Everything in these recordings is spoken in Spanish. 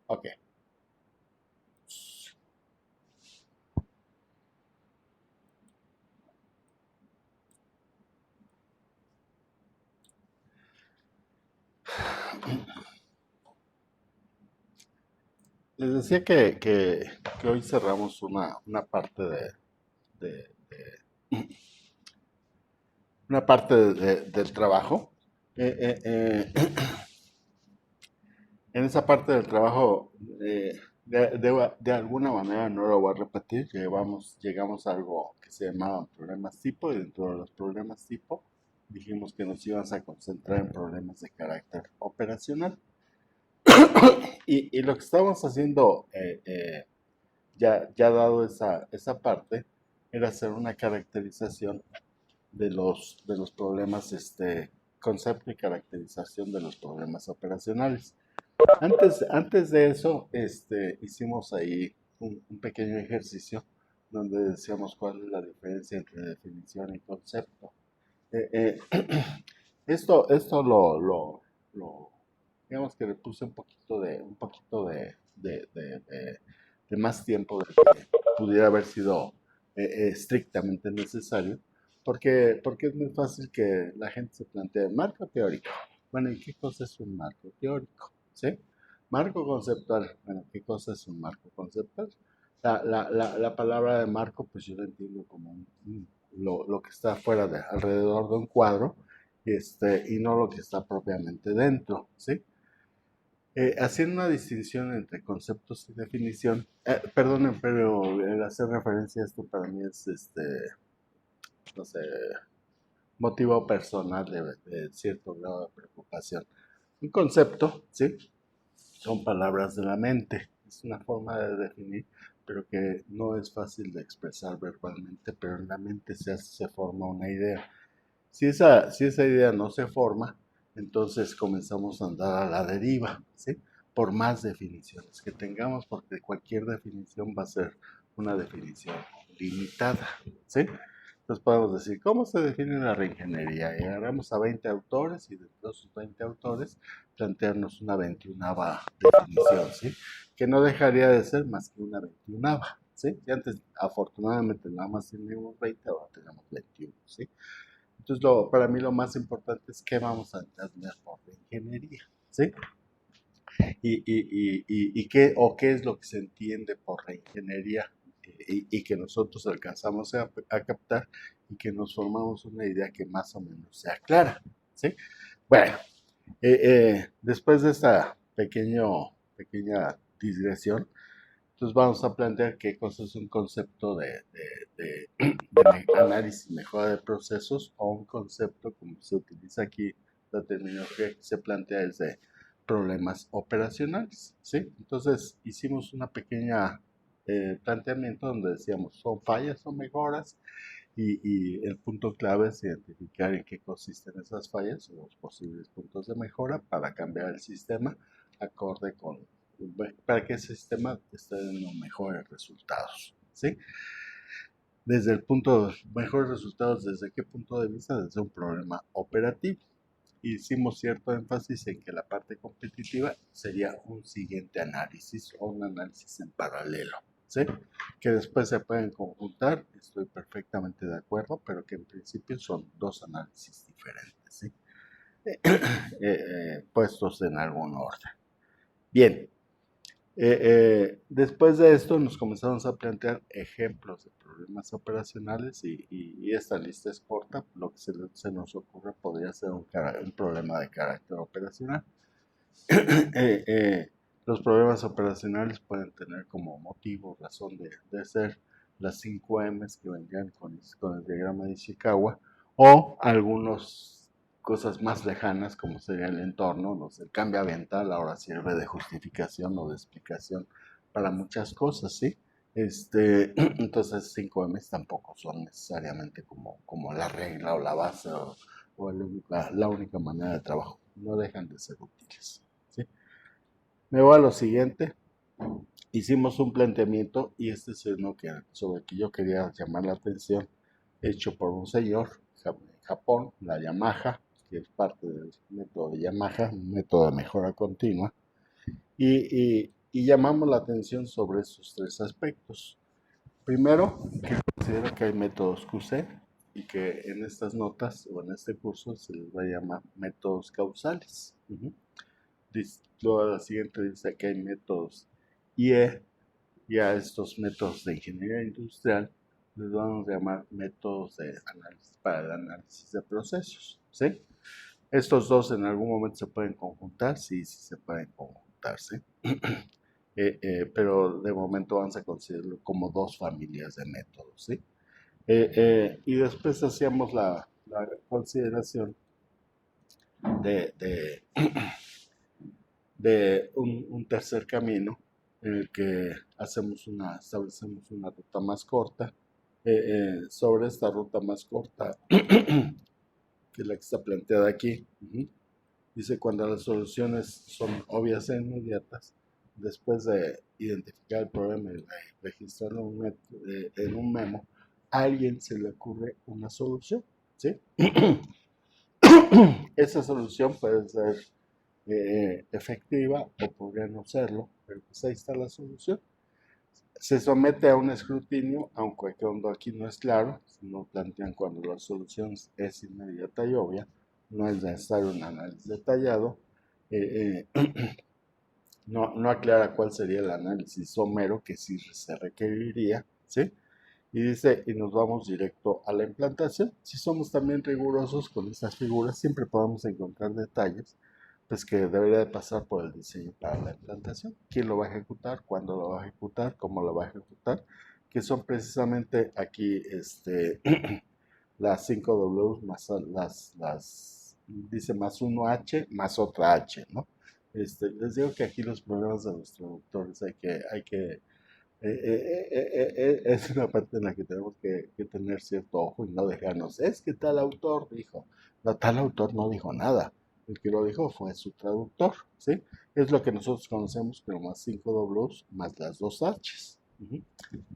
Ok. Les decía que hoy cerramos una parte de- una parte del trabajo. En esa parte del trabajo, de alguna manera no lo voy a repetir, llegamos a algo que se llamaban problemas tipo, y dentro de los problemas tipo dijimos que nos íbamos a concentrar en problemas de carácter operacional. Y lo que estamos haciendo, ya dado esa parte, era hacer una caracterización de los problemas, concepto y caracterización de los problemas operacionales. Antes de eso, hicimos ahí un pequeño ejercicio donde decíamos cuál es la diferencia entre definición y concepto. Eh, eh, esto digamos que le puse un poquito de más tiempo del que pudiera haber sido estrictamente necesario, porque es muy fácil que la gente se plantee marco teórico. Bueno, ¿y qué cosa es un marco teórico? ¿Sí? Marco conceptual. Bueno, ¿qué cosa es un marco conceptual? La palabra de marco, pues yo la entiendo como lo que está fuera alrededor de un cuadro, y no lo que está propiamente dentro, ¿sí? Haciendo una distinción entre conceptos y definición, perdonen, pero el hacer referencia a esto para mí es, no sé, motivo personal de cierto grado de preocupación. Un concepto, ¿sí? Son palabras de la mente, es una forma de definir, pero que no es fácil de expresar verbalmente, pero en la mente se forma una idea. Si esa idea no se forma, entonces comenzamos a andar a la deriva, ¿sí? Por más definiciones que tengamos, porque cualquier definición va a ser una definición limitada, ¿sí? Entonces podemos decir, ¿cómo se define la reingeniería? Y agarramos a 20 autores y de esos 20 autores plantearnos una 21ª definición, ¿sí? Que no dejaría de ser más que una 21ª, ¿sí? Y antes, afortunadamente, nada más teníamos 20, ahora tenemos 21, ¿sí? Entonces, para mí lo más importante es qué vamos a entender por ingeniería, ¿sí? ¿Qué es lo que se entiende por reingeniería y que nosotros alcanzamos a captar y que nos formamos una idea que más o menos sea clara, ¿sí? Bueno, después de esta pequeña digresión, entonces vamos a plantear qué cosa es un concepto de análisis y mejora de procesos, o un concepto, como se utiliza aquí, la terminología que se plantea es de problemas operacionales, ¿sí? Entonces hicimos una pequeña planteamiento donde decíamos, son fallas o mejoras, y el punto clave es identificar en qué consisten esas fallas o los posibles puntos de mejora para cambiar el sistema acorde para que ese sistema esté dando mejores resultados, ¿sí? Desde el punto, mejores resultados, ¿desde qué punto de vista? Desde un problema operativo. Hicimos cierto énfasis en que la parte competitiva sería un siguiente análisis o un análisis en paralelo, ¿sí? Que después se pueden conjuntar, estoy perfectamente de acuerdo, pero que en principio son dos análisis diferentes, ¿sí? Puestos en algún orden. Bien, después de esto nos comenzamos a plantear ejemplos de problemas operacionales, y esta lista es corta, lo que se nos ocurre podría ser un problema de carácter operacional. Los problemas operacionales pueden tener como motivo, razón de ser, las 5 M's que vendrían con el diagrama de Ishikawa, o algunas cosas más lejanas como sería el entorno, no sé, el cambio ambiental ahora sirve de justificación o de explicación para muchas cosas, ¿sí? Entonces 5 M's tampoco son necesariamente como la regla o la base o la única manera de trabajo, no dejan de ser útiles, ¿sí? Me voy a lo siguiente. Hicimos un planteamiento, y este es uno sobre el que yo quería llamar la atención, hecho por un señor en Japón, la Yamaha, que es parte del método de Yamaha, un método de mejora continua. Y y llamamos la atención sobre esos tres aspectos. Primero, que considero que hay métodos QC y que en estas notas o en este curso se les va a llamar métodos causales. Luego la siguiente dice que hay métodos IE, y a estos métodos de ingeniería industrial les vamos a llamar métodos de análisis para el análisis de procesos. ¿Sí? Estos dos en algún momento se pueden conjuntar, sí, sí se pueden conjuntar, ¿sí? Pero de momento vamos a considerarlo como dos familias de métodos, ¿sí? Y después hacíamos la consideración de, de un tercer camino en el que establecemos una ruta más corta. Sobre esta ruta más corta, que es la que está planteada aquí, dice cuando las soluciones son obvias e inmediatas, después de identificar el problema y registrarlo en un memo, a alguien se le ocurre una solución, ¿sí? Esa solución puede ser efectiva o podría no serlo, pero pues ahí está la solución. Se somete a un escrutinio, aunque cuando aquí no es claro, no plantean cuando la solución es inmediata y obvia, no es necesario un análisis detallado, no aclara cuál sería el análisis somero que sí se requeriría, ¿sí? Y dice, y nos vamos directo a la implantación. Si somos también rigurosos con estas figuras, siempre podemos encontrar detalles, pues que debería de pasar por el diseño para la implantación. ¿Quién lo va a ejecutar? ¿Cuándo lo va a ejecutar? ¿Cómo lo va a ejecutar? Que son precisamente aquí las 5 Ws más dice más 1H más otra H, ¿no? Les digo que aquí los problemas de los traductores es una parte en la que tenemos que tener cierto ojo y no dejarnos. Es que tal autor dijo. No, tal autor no dijo nada. El que lo dijo fue su traductor, ¿sí? Es lo que nosotros conocemos como más 5 Ws más las dos Hs.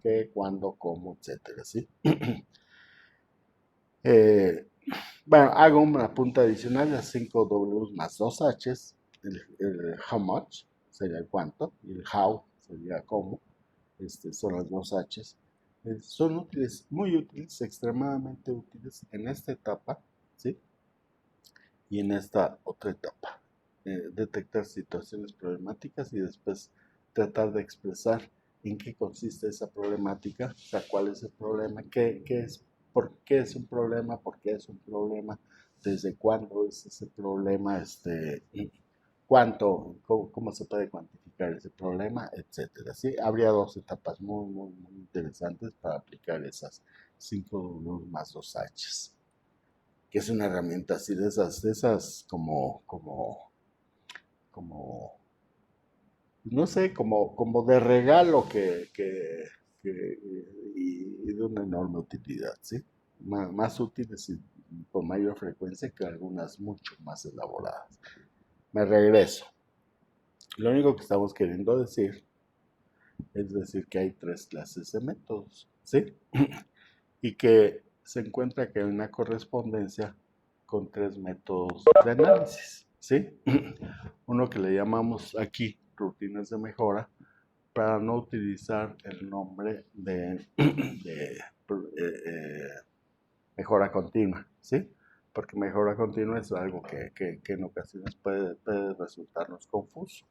¿Qué, cuándo, cómo, etcétera, ¿sí? Eh, bueno, hago una punta adicional, las 5 Ws más 2 Hs. El how much sería el cuánto y el how sería cómo. Son las dos Hs. Son útiles, muy útiles, extremadamente útiles en esta etapa, ¿sí? Y en esta otra etapa. Detectar situaciones problemáticas y después tratar de expresar en qué consiste esa problemática, o sea, cuál es el problema, por qué es un problema, desde cuándo es ese problema, cómo se puede cuantificar ese problema, etcétera. ¿Sí? Habría dos etapas muy interesantes para aplicar esas 5 W más 2 Hs, que es una herramienta así de esas como no sé, como de regalo y de una enorme utilidad, ¿sí? Más útiles y con mayor frecuencia que algunas mucho más elaboradas. Me regreso. Lo único que estamos queriendo decir es decir que hay tres clases de métodos, ¿sí? Y que se encuentra que hay una correspondencia con tres métodos de análisis, ¿sí? Uno que le llamamos aquí rutinas de mejora, para no utilizar el nombre de mejora continua, ¿sí? Porque mejora continua es algo que en ocasiones puede resultarnos confuso.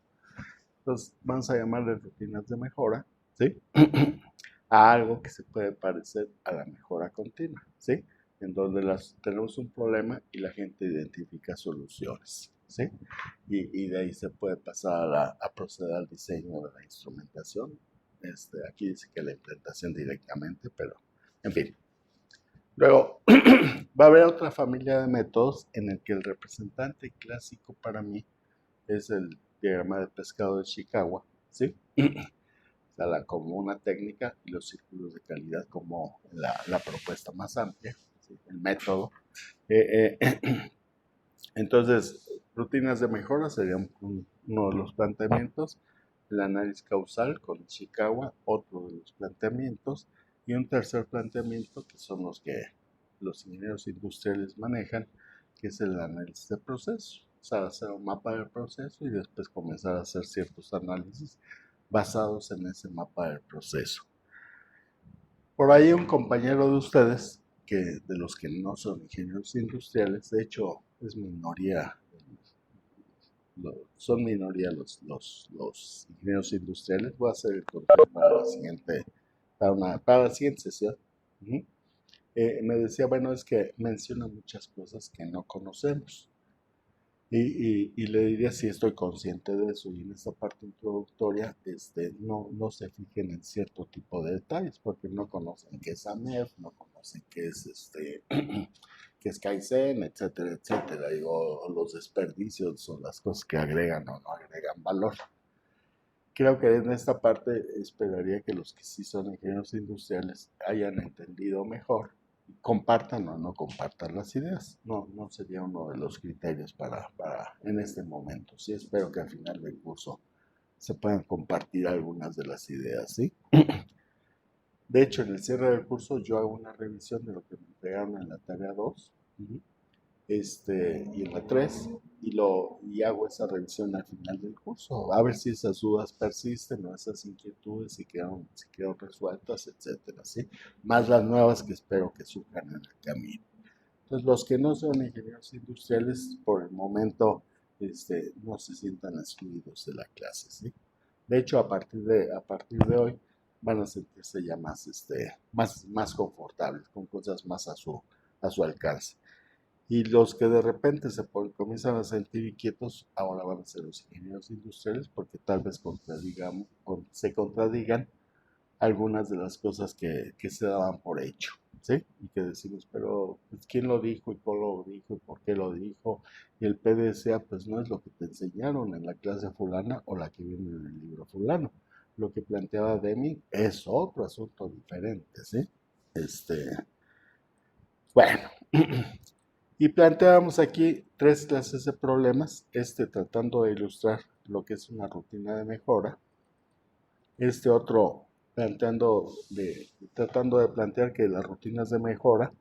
Entonces, vamos a llamarle rutinas de mejora, ¿sí? A algo que se puede parecer a la mejora continua, ¿sí? En donde tenemos un problema y la gente identifica soluciones, ¿sí? Y de ahí se puede pasar a proceder al diseño de la instrumentación. Aquí dice que la implementación directamente, pero en fin. Luego, va a haber otra familia de métodos en el que el representante clásico para mí es el diagrama de pescado de Chicago, ¿sí? O sea, como una técnica y los círculos de calidad como la propuesta más amplia, ¿sí? El método. Entonces, rutinas de mejora serían uno de los planteamientos, el análisis causal con Chicago, otro de los planteamientos, y un tercer planteamiento que son los que los ingenieros industriales manejan, que es el análisis de proceso. O sea, hacer un mapa del proceso y después comenzar a hacer ciertos análisis basados en ese mapa del proceso. Por ahí un compañero de ustedes, que de los que no son ingenieros industriales, de hecho es minoría, son minoría los ingenieros industriales. Voy a hacer el control para la siguiente sesión. Uh-huh. Me decía, bueno, es que menciona muchas cosas que no conocemos. Y le diría si estoy consciente de eso, y en esta parte introductoria no se fijen en cierto tipo de detalles porque no conocen qué es AMEF, no conocen qué es qué es Kaizen, etcétera, etcétera, o los desperdicios o las cosas que agregan o no agregan valor. Creo que en esta parte esperaría que los que sí son ingenieros industriales hayan entendido mejor, compartan o no compartan las ideas. No sería uno de los criterios para en este momento. Sí, espero que al final del curso se puedan compartir algunas de las ideas, ¿sí? De hecho, en el cierre del curso yo hago una revisión de lo que me entregaron en la tarea 2 y en la 3 y hago esa revisión al final del curso, a ver si esas dudas persisten o esas inquietudes si quedaron resueltas, etcétera, ¿sí? Más las nuevas que espero que surjan en el camino. Entonces, los que no son ingenieros industriales, por el momento, no se sientan excluidos de la clase, ¿sí? De hecho, a partir de hoy van a sentirse ya más confortables, con cosas más a su alcance. Y los que de repente comienzan a sentir inquietos, ahora van a ser los ingenieros industriales, porque tal vez se contradigan algunas de las cosas que se daban por hecho, ¿sí? Y que decimos, pero pues, ¿quién lo dijo y cómo lo dijo y por qué lo dijo? Y el PDCA pues no es lo que te enseñaron en la clase fulana o la que viene en el libro fulano. Lo que planteaba Deming es otro asunto diferente, ¿sí? Bueno, y planteamos aquí 3 clases de problemas, tratando de ilustrar lo que es una rutina de mejora, otro tratando de plantear que las rutinas de mejora,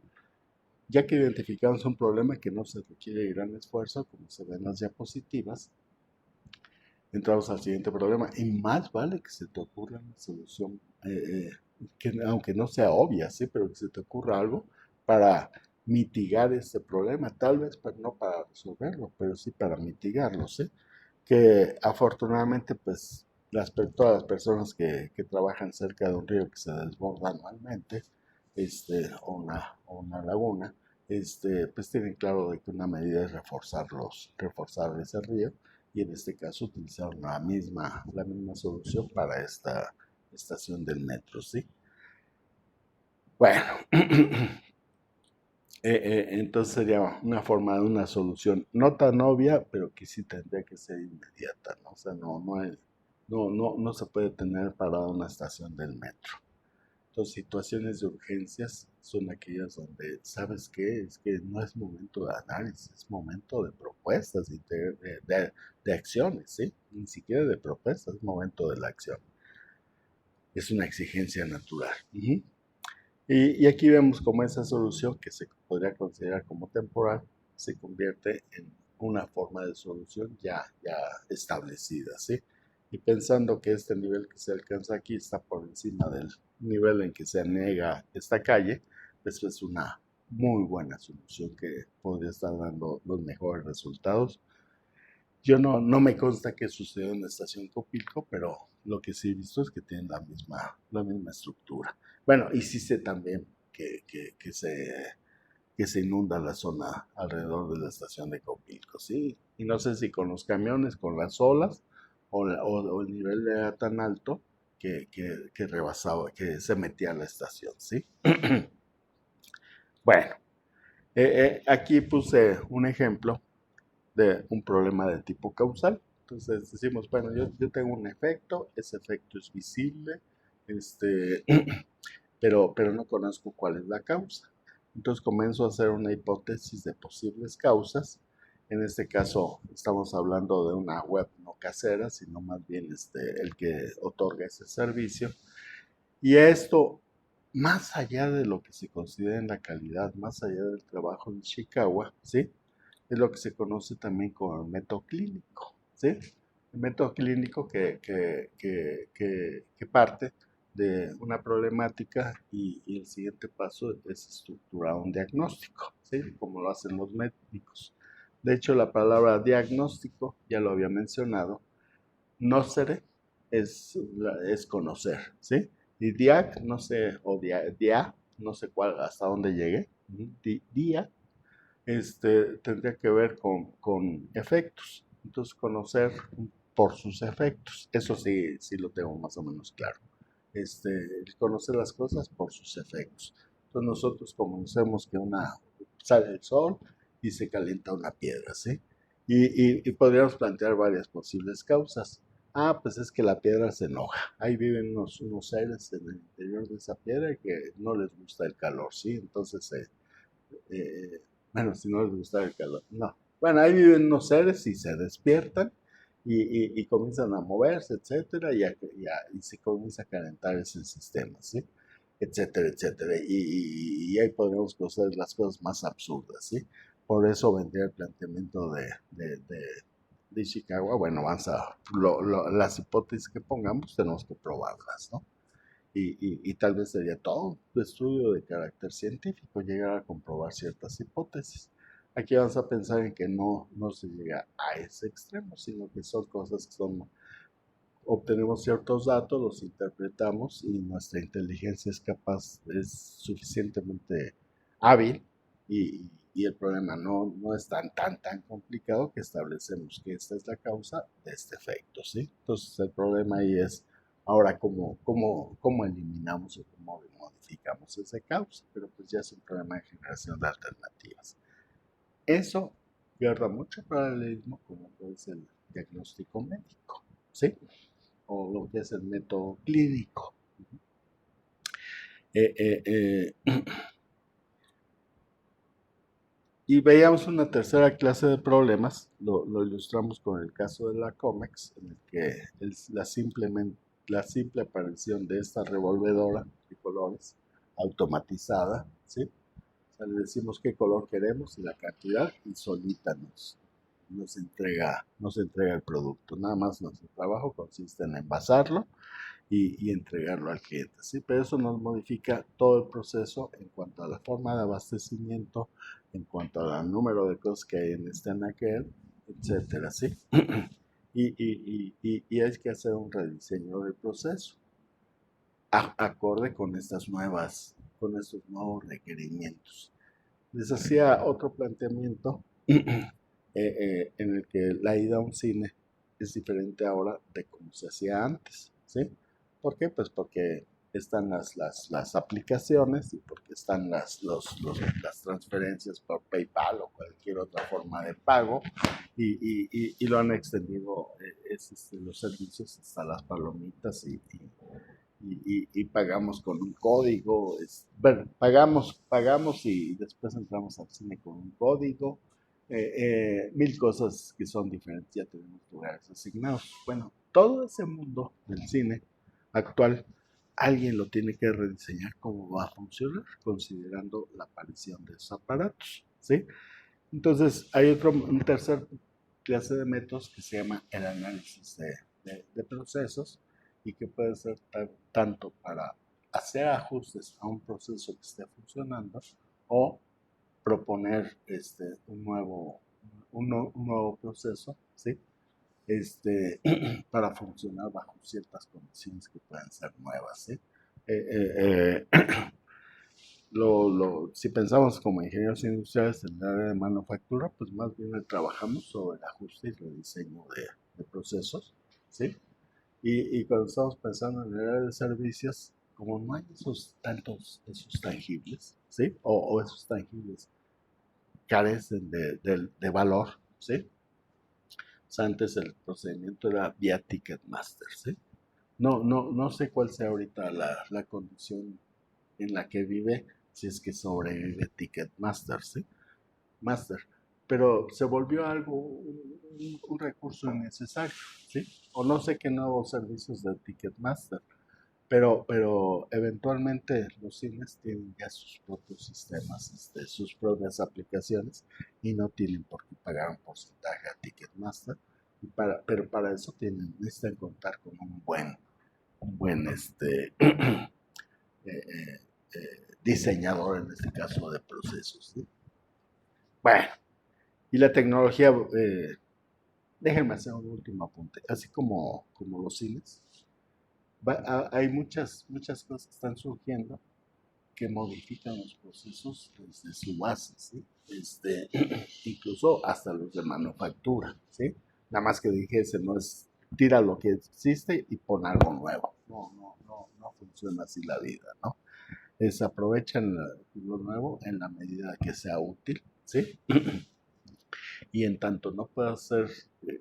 ya que identificamos un problema que no se requiere gran esfuerzo, como se ve en las diapositivas, entramos al siguiente problema, y más vale que se te ocurra una solución, que aunque no sea obvia, ¿sí? Pero que se te ocurra algo para mitigar este problema, tal vez no para resolverlo, pero sí para mitigarlo, ¿sí? Que afortunadamente, pues, todas las personas que trabajan cerca de un río que se desborda anualmente, o una laguna, pues tienen claro de que una medida es reforzar ese río, y en este caso utilizar la misma solución para esta estación del metro, ¿sí? Bueno, entonces sería una forma de una solución no tan obvia, pero que sí tendría que ser inmediata, ¿no? O sea, no se puede tener parada una estación del metro. Entonces, situaciones de urgencias son aquellas donde, ¿sabes qué? Es que no es momento de análisis, es momento de propuestas, de acciones, ¿sí? Ni siquiera de propuestas, es momento de la acción. Es una exigencia natural. Uh-huh. Y aquí vemos cómo esa solución, que se podría considerar como temporal, se convierte en una forma de solución ya establecida, ¿sí? Y pensando que este nivel que se alcanza aquí está por encima del nivel en que se anega esta calle, pues es una muy buena solución que podría estar dando los mejores resultados. Yo no me consta que sucedió en la estación Copilco, pero lo que sí he visto es que tienen la misma estructura. Bueno, y sí sé también que se inunda la zona alrededor de la estación de Copilco, ¿sí? Y no sé si con los camiones, con las olas, o el nivel era tan alto que rebasaba, que se metía a la estación, ¿sí? Bueno, aquí puse un ejemplo de un problema de tipo causal. Entonces decimos, bueno, yo tengo un efecto, ese efecto es visible, este, pero no conozco cuál es la causa. Entonces comienzo a hacer una hipótesis de posibles causas. En este caso estamos hablando de una web no casera, sino más bien el que otorga ese servicio. Y esto, más allá de lo que se considera en la calidad, más allá del trabajo en Chicago, ¿sí? Es lo que se conoce también como el método clínico, ¿sí? El método clínico que parte de una problemática y el siguiente paso es estructurar un diagnóstico, ¿sí? Como lo hacen los médicos. De hecho, la palabra diagnóstico, ya lo había mencionado, nocere es conocer, ¿sí? Y diag, no sé, o dia, no sé cuál, hasta dónde llegué, dia, tendría que ver con efectos. Entonces, conocer por sus efectos, eso sí, sí lo tengo más o menos claro. Conocer las cosas por sus efectos. Entonces, nosotros conocemos que sale el sol y se calienta una piedra, ¿sí? Y podríamos plantear varias posibles causas. Ah, pues es que la piedra se enoja. Ahí viven unos seres en el interior de esa piedra que no les gusta el calor, ¿sí? Entonces, bueno, si no les gusta el calor, no. Bueno, ahí viven unos seres y se despiertan y comienzan a moverse, etcétera, y se comienza a calentar ese sistema, ¿sí? Etcétera, etcétera. Y ahí podemos conocer las cosas más absurdas, ¿sí? Por eso vendría el planteamiento de Ishikawa. Bueno, las hipótesis que pongamos tenemos que probarlas, ¿no? Y tal vez sería todo un estudio de carácter científico llegar a comprobar ciertas hipótesis. Aquí vamos a pensar en que no se llega a ese extremo, sino que son cosas que obtenemos ciertos datos, los interpretamos y nuestra inteligencia es suficientemente hábil y el problema no es tan complicado que establecemos que esta es la causa de este efecto, ¿sí? Entonces el problema ahí es ahora cómo eliminamos o cómo modificamos esa causa, pero pues ya es un problema de generación de alternativas. Eso guarda mucho paralelismo como puede ser el diagnóstico médico, ¿sí? O lo que es el método clínico. Eh, eh, eh, y veíamos una tercera clase de problemas, lo ilustramos con el caso de la COMEX, en el que la simple aparición de esta revolvedora de colores automatizada, ¿sí? O sea, le decimos qué color queremos y la cantidad y solita nos entrega el producto. Nada más nuestro trabajo consiste en envasarlo y entregarlo al cliente, ¿sí? Pero eso nos modifica todo el proceso en cuanto a la forma de abastecimiento, en cuanto al número de cosas que hay en este anaquel, etcétera, ¿sí? Y hay que hacer un rediseño del proceso acorde con estos nuevos requerimientos. Les hacía otro planteamiento en el que la ida a un cine es diferente ahora de como se hacía antes, ¿sí? ¿Por qué? Pues porque están las aplicaciones y porque están las transferencias por PayPal o cualquier otra forma de pago y lo han extendido los servicios hasta las palomitas y pagamos con un código. Bueno, pagamos y después entramos al cine con un código. Mil cosas que son diferentes, ya tenemos lugares asignados. Bueno, todo ese mundo del cine actual, alguien lo tiene que rediseñar cómo va a funcionar, considerando la aparición de esos aparatos, ¿sí? Entonces, hay un tercer clase de métodos que se llama el análisis de procesos y que puede ser tanto para hacer ajustes a un proceso que esté funcionando o proponer un nuevo proceso, ¿sí? Para funcionar bajo ciertas condiciones que pueden ser nuevas, ¿sí? Si pensamos como ingenieros industriales en el área de manufactura, pues más bien trabajamos sobre el ajuste y rediseño de procesos, ¿sí? Y cuando estamos pensando en el área de servicios, como no hay esos tangibles, ¿sí? O esos tangibles carecen de valor, ¿sí? O sea, antes el procedimiento era vía Ticketmaster, ¿sí? No sé cuál sea ahorita la condición en la que vive, si es que sobrevive Ticketmaster, ¿sí? Master. Pero se volvió algo, un recurso innecesario, ¿sí? O no sé qué nuevos servicios de Ticketmaster, pero eventualmente los cines tienen ya sus propios sistemas, sus propias aplicaciones y no tienen por qué pagar un porcentaje a Ticketmaster Pero para eso necesitan contar con un buen diseñador, en este caso, de procesos, ¿sí? Bueno, y la tecnología, déjenme hacer un último apunte. Así como los cines, hay muchas cosas que están surgiendo que modifican los procesos desde su base, ¿sí? Incluso hasta los de manufactura, ¿sí? Nada más que dijese, no es tira lo que existe y pon algo nuevo. No funciona así la vida, ¿no? Aprovechan lo nuevo en la medida que sea útil, ¿sí? Y en tanto no pueda hacer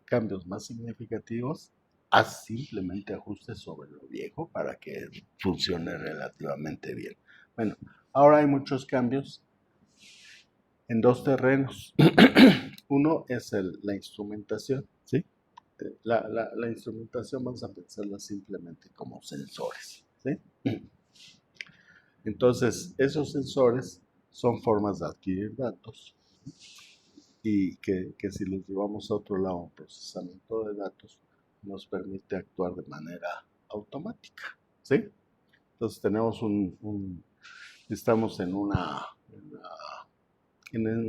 cambios más significativos, haz simplemente ajustes sobre lo viejo para que funcione relativamente bien. Bueno, ahora hay muchos cambios en dos terrenos. Uno es la instrumentación, ¿sí? La instrumentación vamos a pensarla simplemente como sensores, ¿sí? Entonces, esos sensores son formas de adquirir datos y que si los llevamos a otro lado, un procesamiento de datos, nos permite actuar de manera automática, ¿sí? Entonces tenemos estamos en un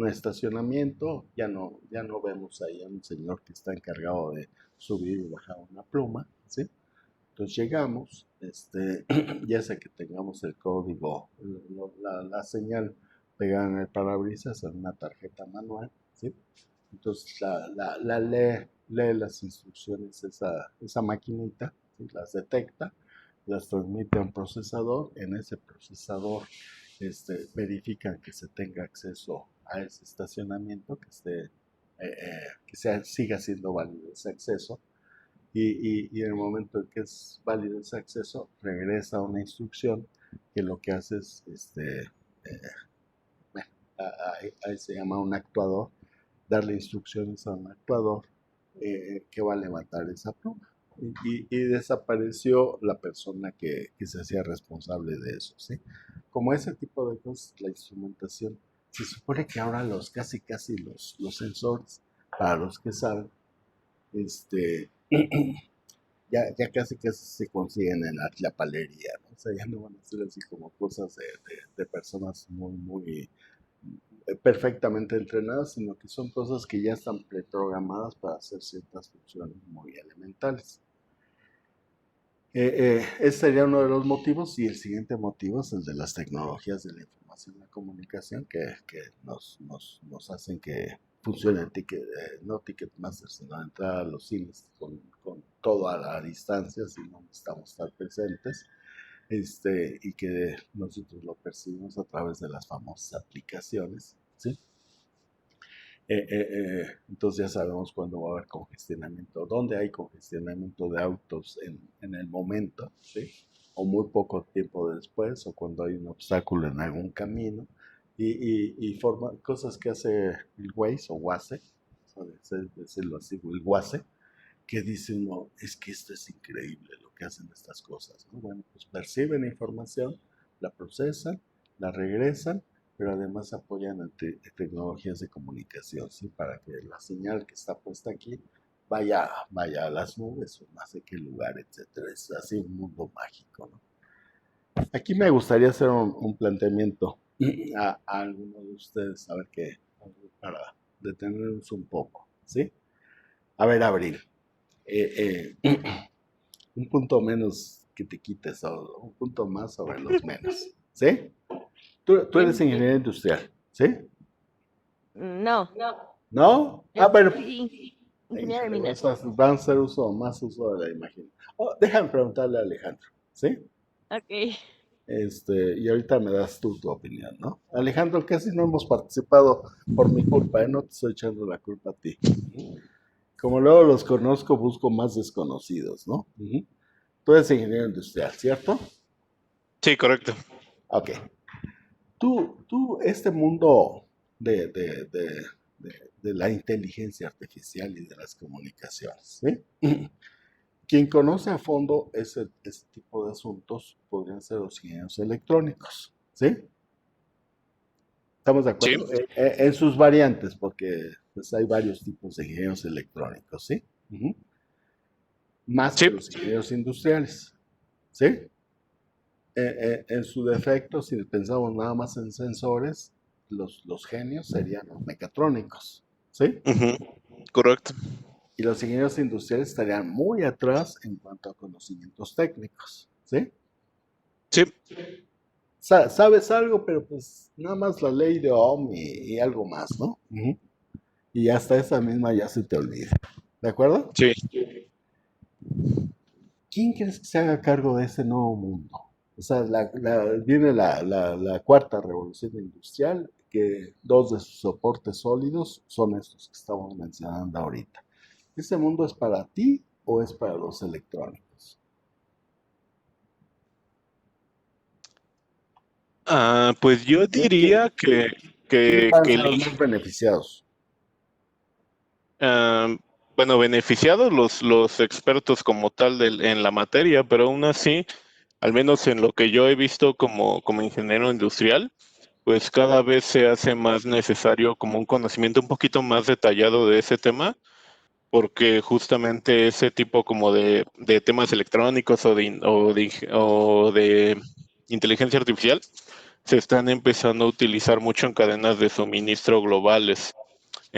estacionamiento, ya no vemos ahí a un señor que está encargado de subir y bajar una pluma, ¿sí? Entonces llegamos, ya sea que tengamos el código, la señal pegada en el parabrisas en una tarjeta manual, ¿sí? Entonces lee las instrucciones esa maquinita, ¿sí? Las detecta, las transmite a un procesador, en ese procesador verifican que se tenga acceso a ese estacionamiento, siga siendo válido ese acceso, y en el momento en que es válido ese acceso, regresa una instrucción que lo que hace es, bueno, ahí se llama un actuador, darle instrucciones a un actuador que va a levantar esa pluma. Y desapareció la persona que se hacía responsable de eso, ¿sí? Como ese tipo de cosas, la instrumentación, se supone que ahora casi los sensores, para los que saben, ya casi se consiguen en la tlapalería, ¿no? O sea, ya no van a ser así como cosas de personas muy perfectamente entrenadas, sino que son cosas que ya están preprogramadas para hacer ciertas funciones muy elementales. Ese sería uno de los motivos, y el siguiente motivo es el de las tecnologías de la información y la comunicación que nos hacen que funcione el ticket, no Ticketmaster, sino entrar a los cines con todo a la distancia, si no necesitamos estar presentes, y que nosotros lo percibimos a través de las famosas aplicaciones, ¿sí? Entonces ya sabemos cuándo va a haber congestionamiento, dónde hay congestionamiento de autos en el momento, ¿sí? O muy poco tiempo después, o cuando hay un obstáculo en algún camino, y cosas que hace el Waze o Waze, decirlo así, el Waze, que dice uno, es que esto es increíble lo que hacen estas cosas, ¿no? Bueno, pues perciben la información, la procesan, la regresan, pero además apoyan tecnologías de comunicación, ¿sí? Para que la señal que está puesta aquí vaya a las nubes o no sé qué lugar, etcétera. Es así un mundo mágico, ¿no? Aquí me gustaría hacer un planteamiento a alguno de ustedes, a ver qué, para detenernos un poco, ¿sí? A ver, Abril, un punto menos que te quites, o un punto más sobre los menos, ¿sí? Tú eres ingeniero industrial, ¿sí? No, ¿No? yo Pero soy ingeniero de minas. van a hacer más uso de la imaginación. Oh, déjame preguntarle a Alejandro, ¿sí? Ok. Y ahorita me das tu opinión, ¿no? Alejandro, casi no hemos participado por mi culpa, ¿eh? No te estoy echando la culpa a ti. Como luego los conozco, busco más desconocidos, ¿no? Tú eres ingeniero industrial, ¿cierto? Sí, correcto. Ok. Este mundo de, de- de- de la inteligencia artificial y de las comunicaciones, ¿sí? Quien conoce a fondo ese tipo de asuntos podrían ser los ingenieros electrónicos, ¿sí? ¿Estamos de Sí, acuerdo? En sus variantes, porque pues, hay varios tipos de ingenieros electrónicos, ¿sí? Ujú. Más Sí, que los ingenieros industriales, ¿sí? En su defecto, si pensamos nada más en sensores, los genios serían los mecatrónicos, ¿sí? ujú, correcto. Y los ingenieros industriales estarían muy atrás en cuanto a conocimientos técnicos, ¿sí? Sí, Sabes algo, pero pues nada más la ley de Ohm y algo más, ¿no? Ujú. Y hasta esa misma ya se te olvida. ¿De acuerdo? sí. ¿Quién crees que se haga cargo de ese nuevo mundo? O sea, viene la cuarta revolución industrial, que dos de sus soportes sólidos son estos que estamos mencionando ahorita. ¿Ese mundo es para ti o es para los electrónicos? Pues yo diría ¿Quiénes que, van a que ser los más beneficiados? ah, bueno, beneficiados los expertos como tal en la materia, pero aún así, al menos en lo que yo he visto como ingeniero industrial, pues cada vez se hace más necesario como un conocimiento un poquito más detallado de ese tema, porque justamente ese tipo como de temas electrónicos o de inteligencia artificial se están empezando a utilizar mucho en cadenas de suministro globales.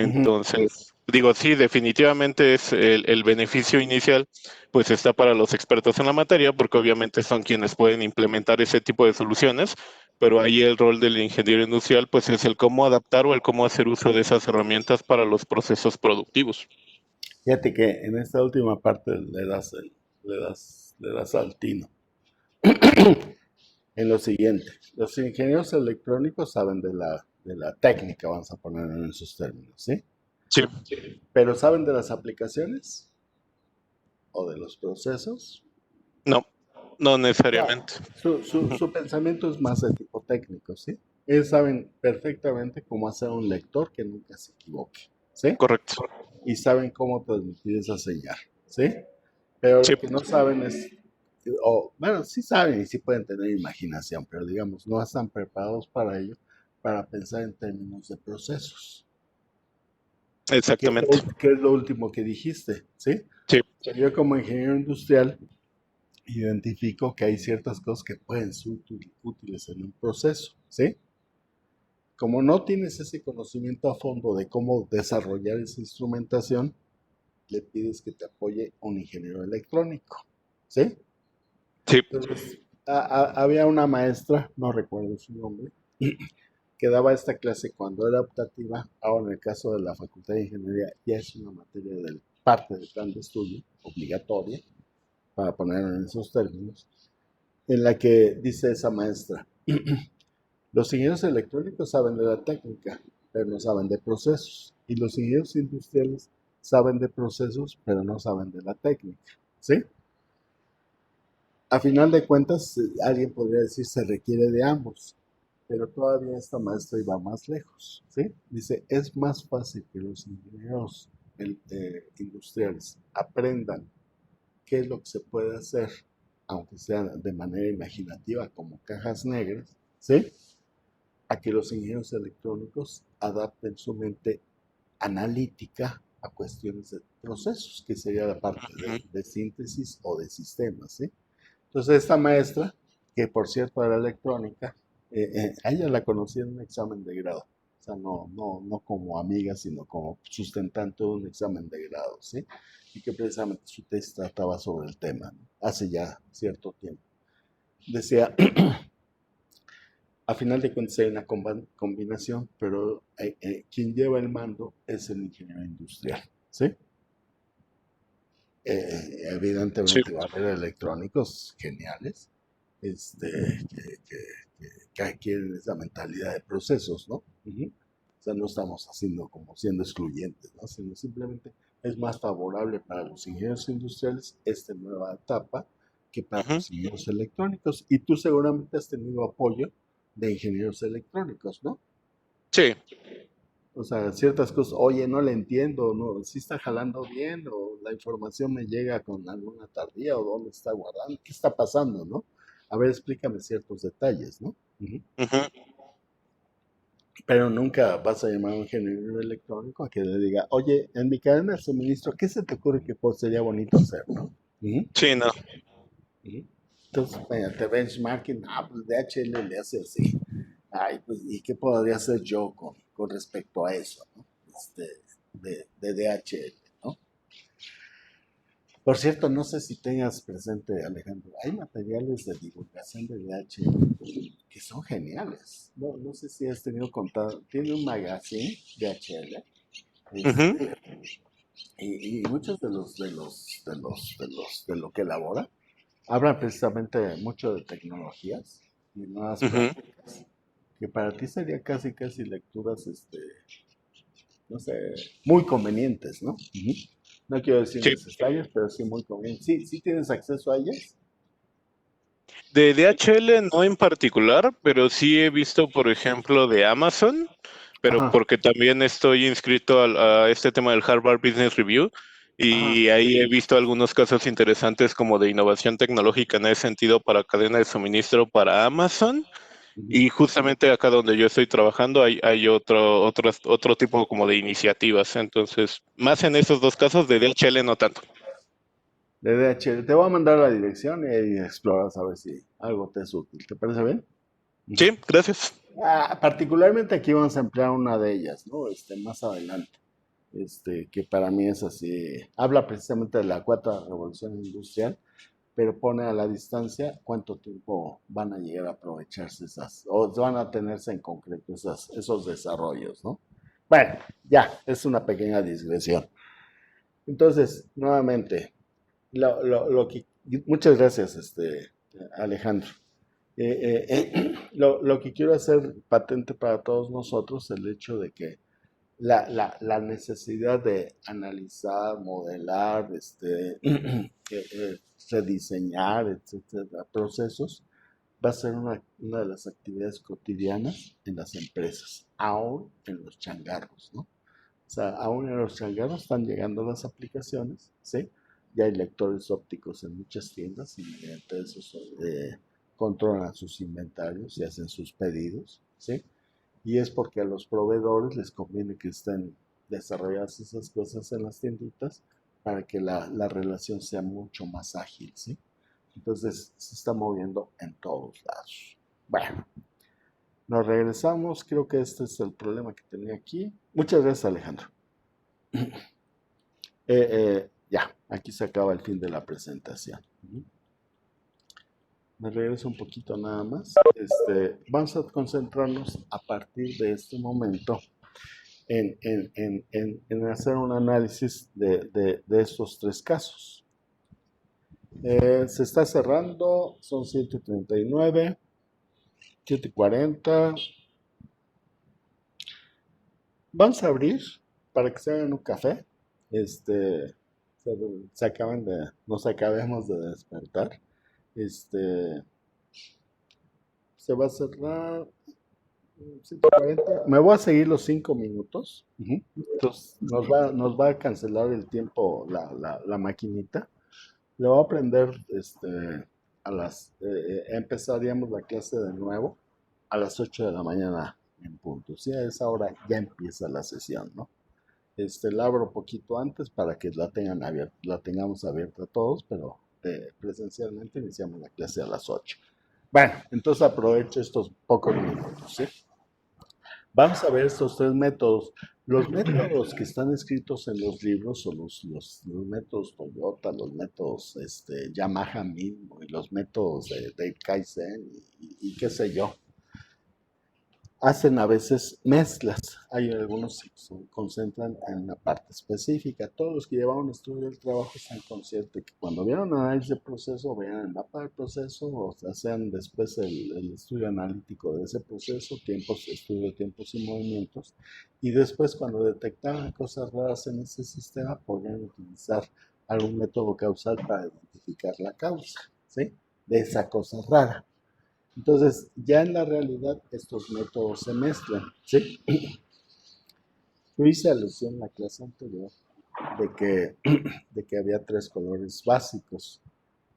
Ujú. Entonces, digo, sí, definitivamente es el beneficio inicial, pues está para los expertos en la materia, porque obviamente son quienes pueden implementar ese tipo de soluciones, pero ahí el rol del ingeniero industrial, pues es el cómo adaptar o el cómo hacer uso de esas herramientas para los procesos productivos. Fíjate que en esta última parte le das al tino. En lo siguiente, los ingenieros electrónicos saben de la técnica, vamos a poner en esos términos, ¿sí? Sí, Pero saben de las aplicaciones o de los procesos. no, no No, necesariamente. su pensamiento es más de tipo técnico, ¿sí? Ellos saben perfectamente cómo hacer un lector que nunca se equivoque, ¿sí? Correcto. Y saben cómo transmitir esa señal, ¿sí? Pero Sí, lo que no saben es, o bueno, sí saben y sí pueden tener imaginación, pero digamos, no están preparados para ello, para pensar en términos de procesos. exactamente. ¿Qué es lo último que dijiste? ¿Sí? Sí, Yo como ingeniero industrial identifico que hay ciertas cosas que pueden ser útiles en un proceso, ¿sí? Como no tienes ese conocimiento a fondo de cómo desarrollar esa instrumentación, le pides que te apoye un ingeniero electrónico, ¿sí? sí. Entonces, había una maestra, no recuerdo su nombre, que daba esta clase cuando era optativa. Ahora, en el caso de la Facultad de Ingeniería, ya es una materia del parte del plan de estudio, obligatoria, para poner en esos términos, en la que dice esa maestra: los ingenieros electrónicos saben de la técnica, pero no saben de procesos. Y los ingenieros industriales saben de procesos, pero no saben de la técnica, ¿sí? A final de cuentas, alguien podría decir se requiere de ambos, pero todavía esta maestra iba más lejos, ¿sí? Dice, es más fácil que los ingenieros industriales aprendan qué es lo que se puede hacer, aunque sea de manera imaginativa, como cajas negras, ¿sí? A que los ingenieros electrónicos adapten su mente analítica a cuestiones de procesos, que sería la parte Ujú, de síntesis o de sistemas, ¿sí? Entonces esta maestra, que por cierto era electrónica, a ella la conocí en un examen de grado. O sea, no como amiga, sino como sustentante de un examen de grado, ¿sí? Y que precisamente su tesis trataba sobre el tema, ¿no? Hace ya cierto tiempo. Decía, a final de cuentas hay una combinación, pero quien lleva el mando es el ingeniero industrial, ¿sí? sí, Evidentemente va a haber electrónicos geniales, que adquieren esa mentalidad de procesos, ¿no? Ujú. O sea, no estamos haciendo como siendo excluyentes, ¿no? Sino simplemente es más favorable para los ingenieros industriales esta nueva etapa que para ujú. los ingenieros electrónicos. Y tú seguramente has tenido apoyo de ingenieros electrónicos, ¿no? Sí, O sea, ciertas cosas, oye, no le entiendo, no, si está jalando bien, o la información me llega con alguna tardía, o dónde está guardando, qué está pasando, ¿no? A ver, explícame ciertos detalles, ¿no? Ujú. ujú, pero nunca vas a llamar a un ingeniero electrónico a que le diga, oye, en mi cadena de suministro, ¿qué se te ocurre que pues, sería bonito hacer, no? Ujú, Sí, no. ujú. Entonces, te benchmarking, pues DHL le hace así. Ay, pues, ¿y qué podría hacer yo con respecto a eso, ¿no? De DHL, ¿no? Por cierto, no sé si tengas presente, Alejandro, hay materiales de divulgación de DHL que son geniales. No sé si has tenido contado, tiene un magazine DHL, Ujú. este, y muchos de lo que elabora hablan precisamente mucho de tecnologías y nuevas Ujú. prácticas, que para ti sería casi lecturas, no sé, muy convenientes, ¿no? Ujú. No quiero decir Sí. necesarias, pero sí muy convenientes. Sí, sí tienes acceso a ellas. De DHL no en particular, pero sí he visto, por ejemplo, de Amazon, pero Ajá, porque también estoy inscrito a este tema del Harvard Business Review ajá. y ahí he visto algunos casos interesantes como de innovación tecnológica en ese sentido para cadena de suministro para Amazon. Ujú. Y justamente acá donde yo estoy trabajando hay otro tipo como de iniciativas. Entonces, más en esos dos casos, de DHL no tanto. De DHL. Te voy a mandar la dirección y exploras a ver si algo te es útil. ¿Te parece bien? Ujú. Sí, gracias. Particularmente aquí vamos a emplear una de ellas, ¿no? Más adelante. Que para mí es así. Habla precisamente de la cuarta revolución industrial, pero pone a la distancia cuánto tiempo van a llegar a aprovecharse o van a tenerse en concreto esos desarrollos, ¿no? Bueno, ya, es una pequeña digresión. Entonces, nuevamente, lo que, muchas gracias, Alejandro. Lo que quiero hacer patente para todos nosotros, el hecho de que la necesidad de analizar, modelar, rediseñar, etcétera, procesos, va a ser una de las actividades cotidianas en las empresas, aún en los changarros, ¿no? O sea, aún en los changarros están llegando las aplicaciones, ¿sí? Ya hay lectores ópticos en muchas tiendas y mediante eso controlan sus inventarios y hacen sus pedidos, ¿sí? Y es porque a los proveedores les conviene que estén desarrolladas esas cosas en las tienditas para que la relación sea mucho más ágil, ¿sí? Entonces se está moviendo en todos lados. Bueno, nos regresamos. Creo que este es el problema que tenía aquí. Muchas gracias, Alejandro. Ya, aquí se acaba el fin de la presentación. Me regreso un poquito nada más. Vamos a concentrarnos a partir de este momento en hacer un análisis de estos tres casos. Se está cerrando, son 7:39, 7:40. Vamos a abrir para que se hagan un café. Se, nos acabemos de despertar. Se va a cerrar 7:40. Me voy a seguir los 5 minutos. Entonces nos va a cancelar el tiempo la maquinita. Le voy a aprender empezaríamos la clase de nuevo a las 8 de la mañana en punto. Sí, a esa hora ya empieza la sesión, ¿no? La abro poquito antes para que la tengamos abierta todos, pero presencialmente iniciamos la clase a las 8. Bueno, entonces aprovecho estos pocos minutos, ¿sí? Vamos a ver estos tres métodos. Los métodos que están escritos en los libros son los métodos Toyota, los métodos Yamaha mismo y los métodos de Kaizen y qué sé yo. Hacen a veces mezclas. Hay algunos que se concentran en una parte específica. Todos los que llevan un estudio del trabajo están conscientes de que cuando vean análisis de proceso, vean el mapa del proceso, o hacen después el estudio analítico de ese proceso, estudio de tiempos y movimientos, y después cuando detectaran cosas raras en ese sistema, podrían utilizar algún método causal para identificar la causa, ¿sí? De esa cosa rara. Entonces, ya en la realidad estos métodos se mezclan, ¿sí? Yo hice alusión en la clase anterior de que, de que había tres colores básicos.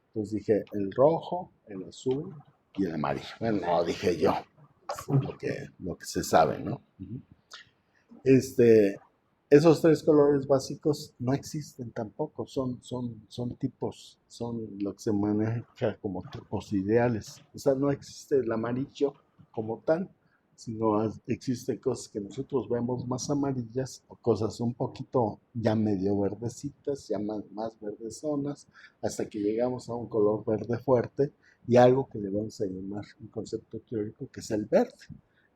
Entonces dije el rojo, el azul y el amarillo. Bueno, no dije yo. lo que se sabe, ¿no? Esos tres colores básicos no existen tampoco, son tipos, son lo que se maneja como tipos ideales. O sea, no existe el amarillo como tal, sino existen cosas que nosotros vemos más amarillas o cosas un poquito ya medio verdecitas, ya más verdezonas, hasta que llegamos a un color verde fuerte y algo que le vamos a llamar un concepto teórico que es el verde.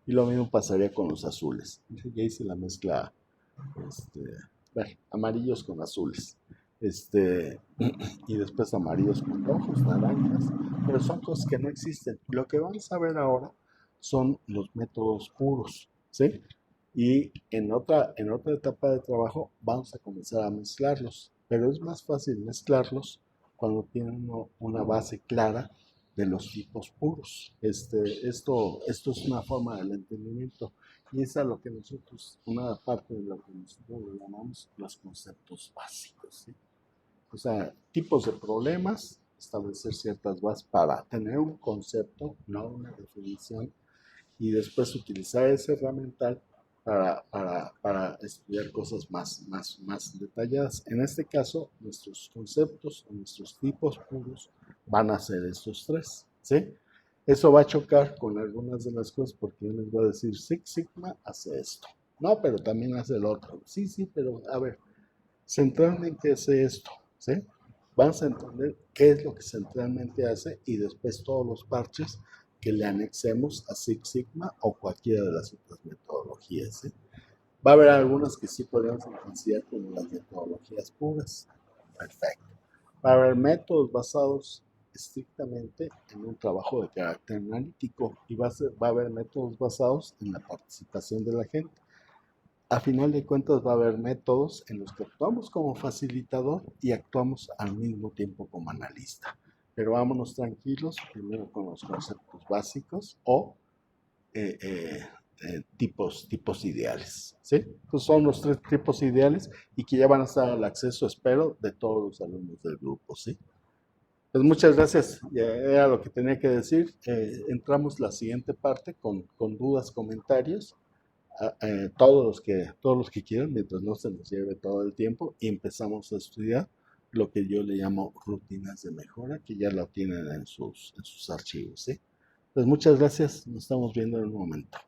Y lo mismo pasaría con los azules. Ya hice la mezcla, amarillos con azules. Y después amarillos con rojos, naranjas. Pero son cosas que no existen. Lo que vamos a ver ahora son los métodos puros, ¿sí? Y en otra etapa de trabajo vamos a comenzar a mezclarlos. Pero es más fácil mezclarlos cuando tienen una base clara de los tipos puros. Esto es una forma del entendimiento y es a lo que nosotros, una parte de lo que nosotros le llamamos los conceptos básicos, ¿sí? O sea, tipos de problemas, establecer ciertas bases para tener un concepto, no una definición, y después utilizar ese herramiental para estudiar cosas más detalladas. En este caso, nuestros conceptos o nuestros tipos puros van a ser estos tres, ¿sí? Eso va a chocar con algunas de las cosas porque yo les voy a decir, Six Sigma hace esto. No, pero también hace el otro. Sí, pero a ver, centralmente hace esto, ¿sí? Vamos a entender qué es lo que centralmente hace y después todos los parches que le anexemos a Six Sigma o cualquiera de las otras metodologías, ¿sí? Va a haber algunas que sí podemos considerar como las metodologías puras. Perfecto. Va a haber métodos basados estrictamente en un trabajo de carácter analítico y va a haber métodos basados en la participación de la gente. A final de cuentas va a haber métodos en los que actuamos como facilitador y actuamos al mismo tiempo como analista. Pero vámonos tranquilos, primero con los conceptos básicos o tipos ideales, ¿sí? Entonces son los tres tipos ideales y que ya van a estar al acceso, espero, de todos los alumnos del grupo, ¿sí? Pues muchas gracias, ya era lo que tenía que decir. Entramos la siguiente parte con dudas, comentarios. Todos los que quieran, mientras no se nos lleve todo el tiempo, y empezamos a estudiar lo que yo le llamo rutinas de mejora, que ya lo tienen en sus archivos, ¿sí? Pues muchas gracias, nos estamos viendo en un momento.